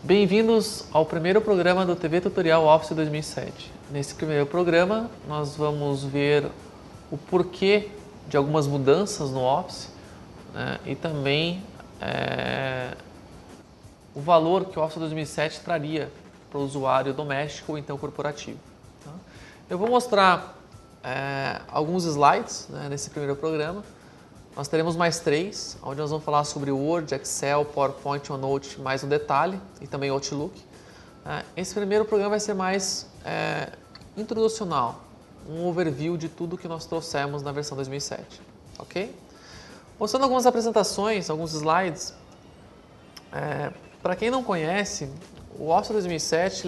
Bem-vindos ao primeiro programa do TV Tutorial Office 2007. Nesse primeiro programa, nós vamos ver o porquê de algumas mudanças no Office, né, e também o valor que o Office 2007 traria para o usuário doméstico ou então corporativo. Tá? Eu vou mostrar alguns slides, né, nesse primeiro programa. Nós teremos mais 3, onde nós vamos falar sobre Word, Excel, PowerPoint, OneNote, mais um detalhe, e também Outlook. Esse primeiro programa vai ser mais introducional, um overview de tudo que nós trouxemos na versão 2007, ok? Mostrando algumas apresentações, alguns slides. Para quem não conhece, o Office 2007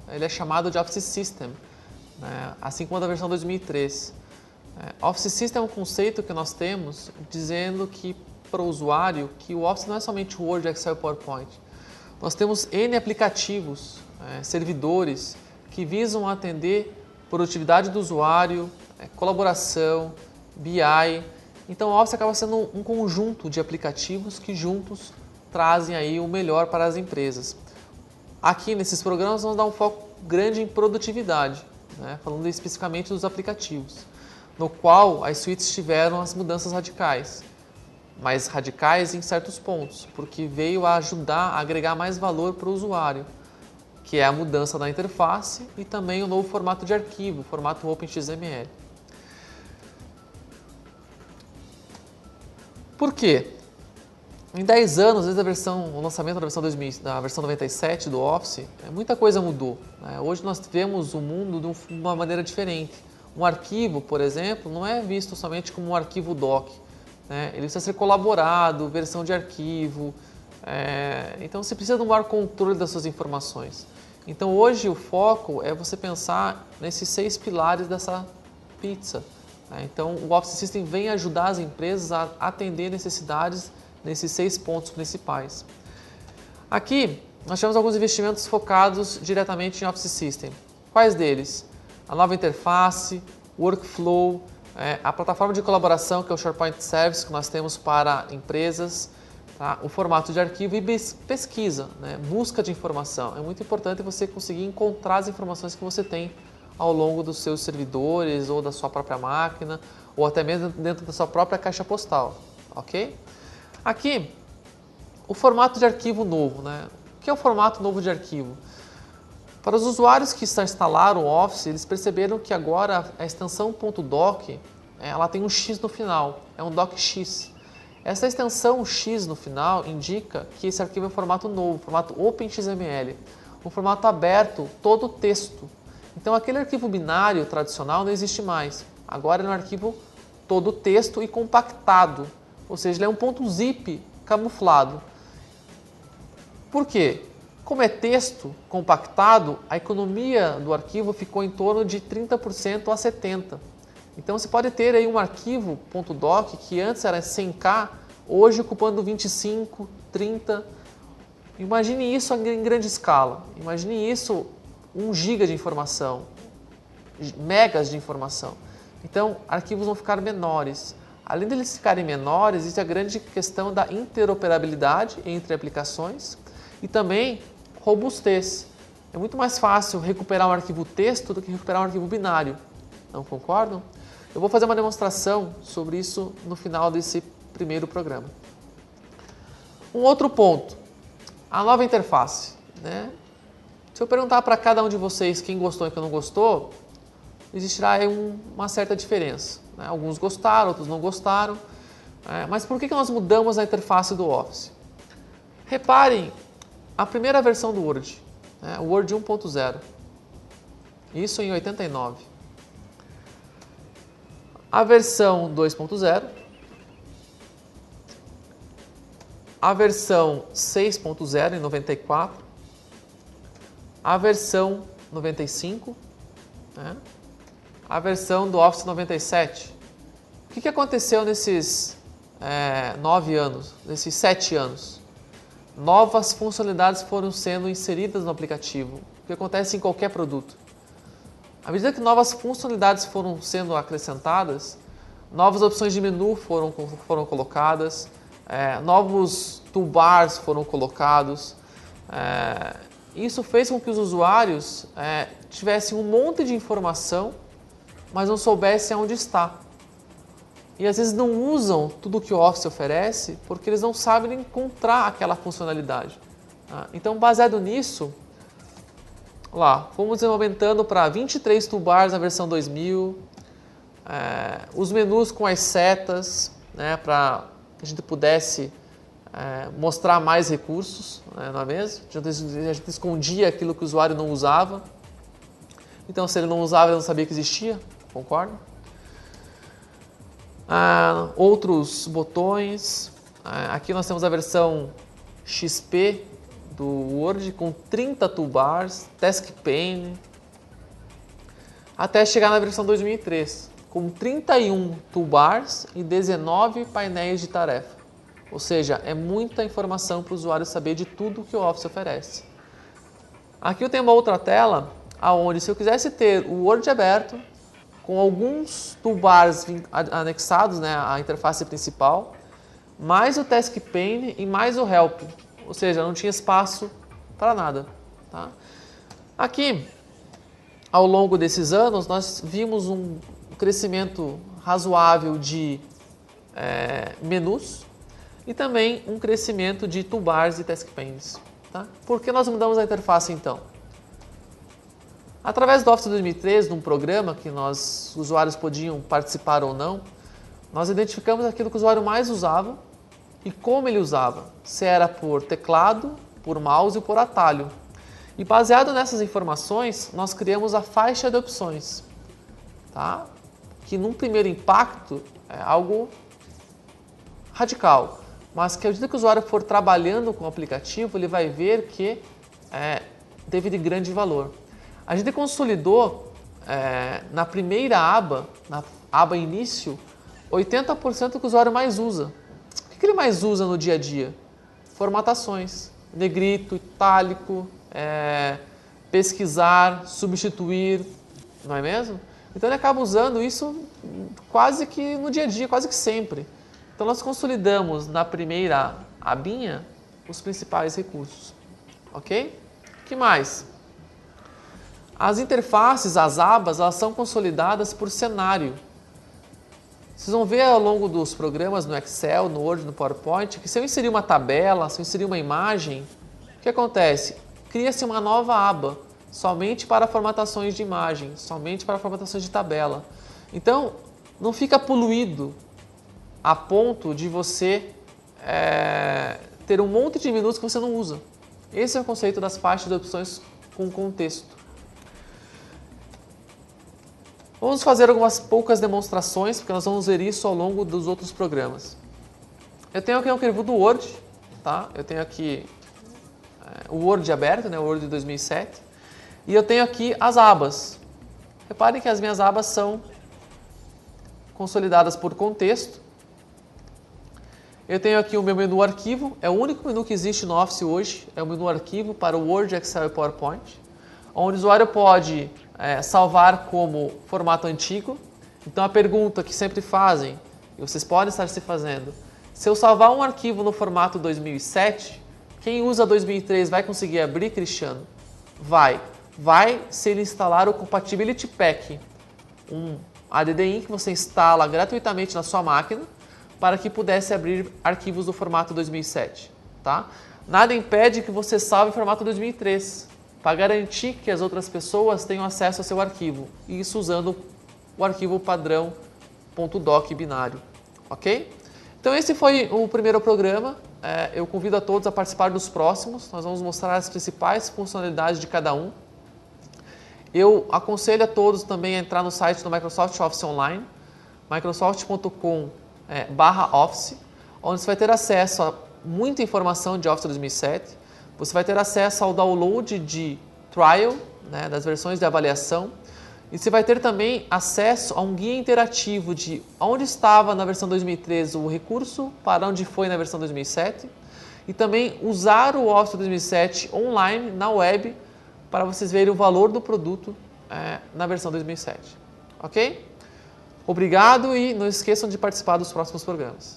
ele é chamado de Office System, né, assim como a da versão 2003. Office System é um conceito que nós temos dizendo que para o usuário que o Office não é somente Word, Excel e PowerPoint. Nós temos N aplicativos, servidores que visam atender produtividade do usuário, colaboração, BI. Então o Office acaba sendo um conjunto de aplicativos que juntos trazem aí o melhor para as empresas. Aqui nesses programas vamos dar um foco grande em produtividade, né, falando especificamente dos aplicativos, no qual as suítes tiveram as mudanças radicais, mas radicais em certos pontos, porque veio a ajudar a agregar mais valor para o usuário, que é a mudança da interface e também o novo formato de arquivo, o formato OpenXML. Por quê? Em 10 anos, desde o lançamento da versão 97 do Office, muita coisa mudou, né? Hoje nós vemos o mundo de uma maneira diferente. Um arquivo, por exemplo, não é visto somente como um arquivo doc, né? Ele precisa ser colaborado, versão de arquivo, então você precisa de um maior controle das suas informações. Então hoje o foco é você pensar nesses 6 pilares dessa pizza, né? Então o Office System vem ajudar as empresas a atender necessidades nesses 6 pontos principais. Aqui nós temos alguns investimentos focados diretamente em Office System. Quais deles? A nova interface, workflow, a plataforma de colaboração, que é o SharePoint Service, que nós temos para empresas, tá? O formato de arquivo e pesquisa, né? Busca de informação. É muito importante você conseguir encontrar as informações que você tem ao longo dos seus servidores ou da sua própria máquina, ou até mesmo dentro da sua própria caixa postal, ok? Aqui, o formato de arquivo novo, né? O que é o formato novo de arquivo? Para os usuários que instalaram o Office, eles perceberam que agora a extensão .doc, ela tem um X no final, é um docx. Essa extensão X no final indica que esse arquivo é um formato novo, formato OpenXML, um formato aberto, todo texto. Então aquele arquivo binário tradicional não existe mais, agora ele é um arquivo todo texto e compactado, ou seja, ele é um .zip camuflado. Por quê? Como é texto compactado, a economia do arquivo ficou em torno de 30% a 70%. Então você pode ter aí um arquivo .doc que antes era 100K, hoje ocupando 25, 30. Imagine isso em grande escala. Imagine isso 1 GB de informação, megas de informação. Então arquivos vão ficar menores. Além deles ficarem menores, existe a grande questão da interoperabilidade entre aplicações e também robustez. É muito mais fácil recuperar um arquivo texto do que recuperar um arquivo binário. Não concordam? Eu vou fazer uma demonstração sobre isso no final desse primeiro programa. Um outro ponto, a nova interface, né? Se eu perguntar para cada um de vocês quem gostou e quem não gostou, existirá aí uma certa diferença, né? Alguns gostaram, outros não gostaram. Mas por que nós mudamos a interface do Office? Reparem, a primeira versão do Word, o Word 1.0, isso em 89. A versão 2.0, a versão 6.0 em 94, a versão 95, né? A versão do Office 97. O que aconteceu nesses 9 anos, nesses 7 anos? Novas funcionalidades foram sendo inseridas no aplicativo, o que acontece em qualquer produto. À medida que novas funcionalidades foram sendo acrescentadas, novas opções de menu foram colocadas, novos toolbars foram colocados, Isso fez com que os usuários tivessem um monte de informação, mas não soubessem onde está. E às vezes não usam tudo que o Office oferece porque eles não sabem encontrar aquela funcionalidade. Tá? Então, baseado nisso, lá, fomos aumentando para 23 toolbars na versão 2000, os menus com as setas, né, para que a gente pudesse mostrar mais recursos, né, não é mesmo? A gente escondia aquilo que o usuário não usava. Então, se ele não usava, ele não sabia que existia, concorda? Outros botões. Aqui nós temos a versão XP do Word com 30 toolbars, Task Pane, até chegar na versão 2003, com 31 toolbars e 19 painéis de tarefa. Ou seja, é muita informação para o usuário saber de tudo que o Office oferece. Aqui eu tenho uma outra tela, onde se eu quisesse ter o Word aberto, com alguns toolbars anexados, né, à interface principal, mais o Task Pane e mais o Help. Ou seja, não tinha espaço para nada. Tá? Aqui, ao longo desses anos, nós vimos um crescimento razoável de menus e também um crescimento de toolbars e Task Panes. Tá? Por que nós mudamos a interface então? Através do Office 2013, num programa que os usuários podiam participar ou não, nós identificamos aquilo que o usuário mais usava e como ele usava, se era por teclado, por mouse ou por atalho. E baseado nessas informações, nós criamos a faixa de opções, tá? Que num primeiro impacto é algo radical, mas que à medida que o usuário for trabalhando com o aplicativo, ele vai ver que teve de grande valor. A gente consolidou na primeira aba, na aba início, 80% que o usuário mais usa. O que ele mais usa no dia a dia? Formatações, negrito, itálico, pesquisar, substituir, não é mesmo? Então ele acaba usando isso quase que no dia a dia, quase que sempre. Então nós consolidamos na primeira abinha os principais recursos, ok? O que mais? As interfaces, as abas, elas são consolidadas por cenário. Vocês vão ver ao longo dos programas no Excel, no Word, no PowerPoint, que se eu inserir uma tabela, se eu inserir uma imagem, o que acontece? Cria-se uma nova aba, somente para formatações de imagem, somente para formatações de tabela. Então, não fica poluído a ponto de você ter um monte de menus que você não usa. Esse é o conceito das faixas de opções com contexto. Vamos fazer algumas poucas demonstrações, porque nós vamos ver isso ao longo dos outros programas. Eu tenho aqui um arquivo do Word, tá? Eu tenho aqui o Word aberto, né? O Word de 2007, e eu tenho aqui as abas. Reparem que as minhas abas são consolidadas por contexto. Eu tenho aqui o meu menu arquivo, é o único menu que existe no Office hoje, é o menu arquivo para o Word, Excel e PowerPoint, onde o usuário pode salvar como formato antigo. Então a pergunta que sempre fazem, e vocês podem estar se fazendo, se eu salvar um arquivo no formato 2007, quem usa 2003 vai conseguir abrir, Cristiano? Vai se ele instalar o Compatibility Pack, um ADDIN que você instala gratuitamente na sua máquina, para que pudesse abrir arquivos do formato 2007. Tá? Nada impede que você salve em formato 2003, para garantir que as outras pessoas tenham acesso ao seu arquivo, e isso usando o arquivo padrão .doc binário. Ok? Então esse foi o primeiro programa, eu convido a todos a participar dos próximos, nós vamos mostrar as principais funcionalidades de cada um. Eu aconselho a todos também a entrar no site do Microsoft Office Online, microsoft.com/office, onde você vai ter acesso a muita informação de Office 2007, você vai ter acesso ao download de trial, né, das versões de avaliação, e você vai ter também acesso a um guia interativo de onde estava na versão 2013 o recurso, para onde foi na versão 2007, e também usar o Office 2007 online, na web, para vocês verem o valor do produto na versão 2007. Ok? Obrigado e não esqueçam de participar dos próximos programas.